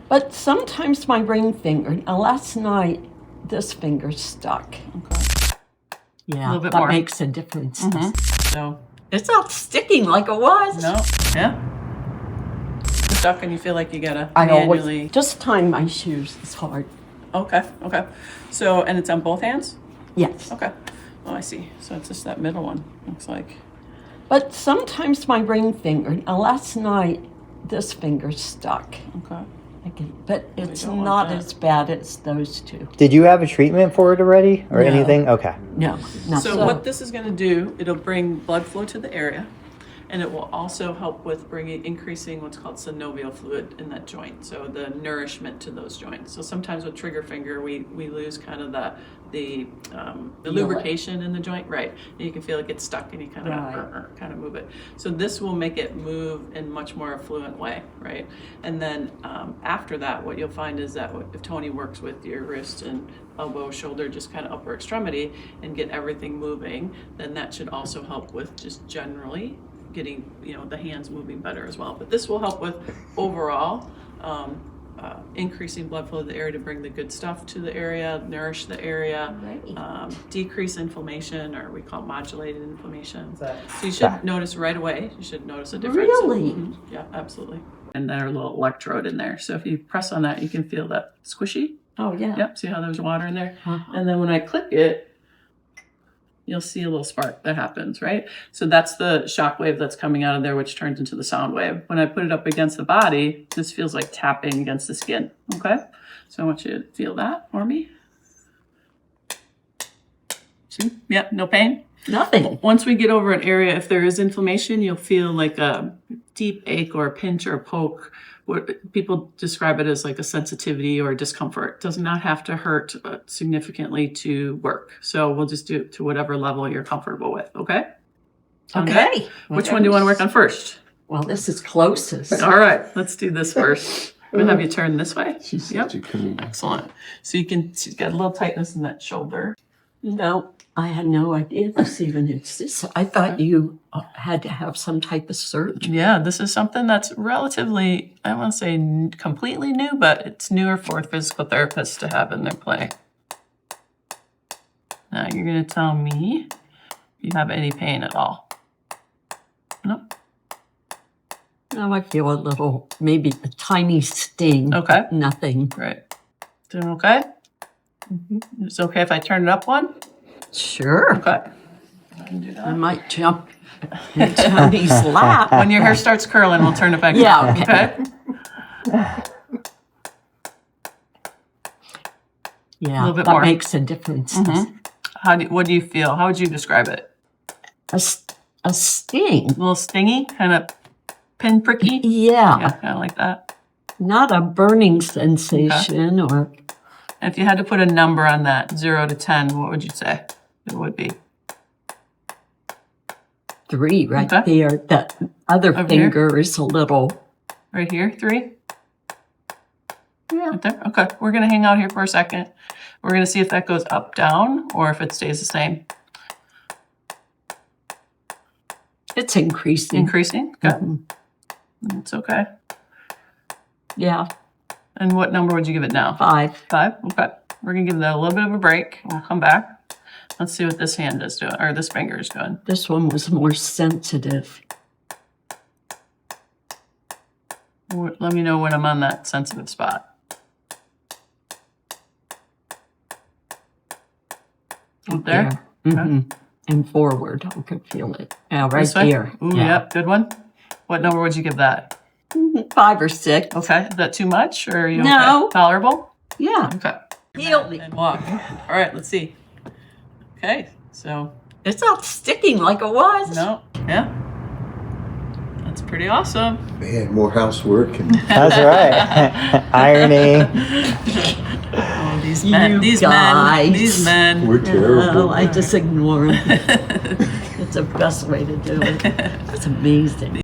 But sometimes my ring finger, now last night, this finger stuck. Okay. Yeah, A little bit that more. makes a difference. So, It's not sticking like it was. no, yeah. It's stuck and you feel like you gotta I manually. always, just tying my shoes is hard. Okay, okay. So, and it's on both hands? Yes. Okay. Oh, I see. So it's just that middle one, looks like. But sometimes my ring finger, now last night, this finger stuck. Okay. But it's don't want not that. as bad as those two. Did you have a treatment for it already or No. anything? Okay. No. So what this is going to do, it'll bring blood flow to the area, and it will also help with increasing what's called synovial fluid in that joint, so the nourishment to those joints. So sometimes with trigger finger, we lose kind of the lubrication in the joint, right? And you can feel it get stuck, and you kind of move it. So this will make it move in much more affluent way, right? And then after that, what you'll find is that if Tony works with your wrist and elbow, shoulder, just kind of upper extremity, and get everything moving, then that should also help with just generally getting the hands moving better as well. But this will help with overall increasing blood flow to the area to bring the good stuff to the area, nourish the area, decrease inflammation, or we call it modulated inflammation. So you should notice right away. You should notice a difference. Really? Yeah, absolutely. And there's a little electrode in there. So if you press on that, you can feel that squishy. Oh, yeah. Yep. See how there's water in there? And then when I click it, you'll see a little spark that happens, right? So that's the shock wave that's coming out of there, which turns into the sound wave. When I put it up against the body, this feels like tapping against the skin, okay? So I want you to feel that for me. See? Yep, no pain. Nothing. Once we get over an area, if there is inflammation, you'll feel like a deep ache or a pinch or a poke. People describe it as like a sensitivity or discomfort. It does not have to hurt significantly to work. So we'll just do it to whatever level you're comfortable with, okay? Okay. Which one do you want to work on first? Well, this is closest. All right, let's do this first. I'm gonna have you turn this way. She said you couldn't. Excellent. So she's got a little tightness in that shoulder. No, I had no idea this even existed. I thought you had to have some type of surgery. Yeah, this is something that's relatively, I don't want to say completely new, but it's newer for physical therapists to have in their play. Now you're going to tell me if you have any pain at all. Nope. Now I feel a little, maybe a tiny sting. Okay. Nothing. Great. Doing okay? It's okay if I turn it up one? Sure. Okay. I can do I that. might jump in Tony's lap. When your hair starts curling, we'll turn it back Yeah, up. okay. Yeah, little bit that more. makes a difference. What do you feel? How would you describe it? A sting. A little stingy? Kind of pinpricky? Yeah. Yeah, kind of like that. Not a burning sensation or... And if you had to put a number on that, 0 to 10, what would you say it would be? 3 right Okay. there. That other Over finger is a little... Right here, 3? Yeah. Right there? Okay, we're going to hang out here for a second. We're going to see if that goes up, down, or if it stays the same. It's increasing. Increasing? Okay. It's okay. Yeah, And what number would you give it now? 5. 5? Okay. We're going to give that a little bit of a break. We'll come back. Let's see what this hand is doing, or this finger is doing. This one was more sensitive. Let me know when I'm on that sensitive spot. Up there? And forward, I can feel it. Yeah, right This way? here. Ooh, yep, good one. What number would you give that? 5 or 6. Okay, is that too much, or are you No. okay? Tolerable? Yeah. Okay. Heal me. And walk. All right, let's see. Okay, so It's not sticking like it was. no, yeah, that's pretty awesome. Man, more housework and That's right. Ironing. Oh, these guys. these men. we're terrible. Oh, I just ignore them. It's the best way to do it. It's amazing.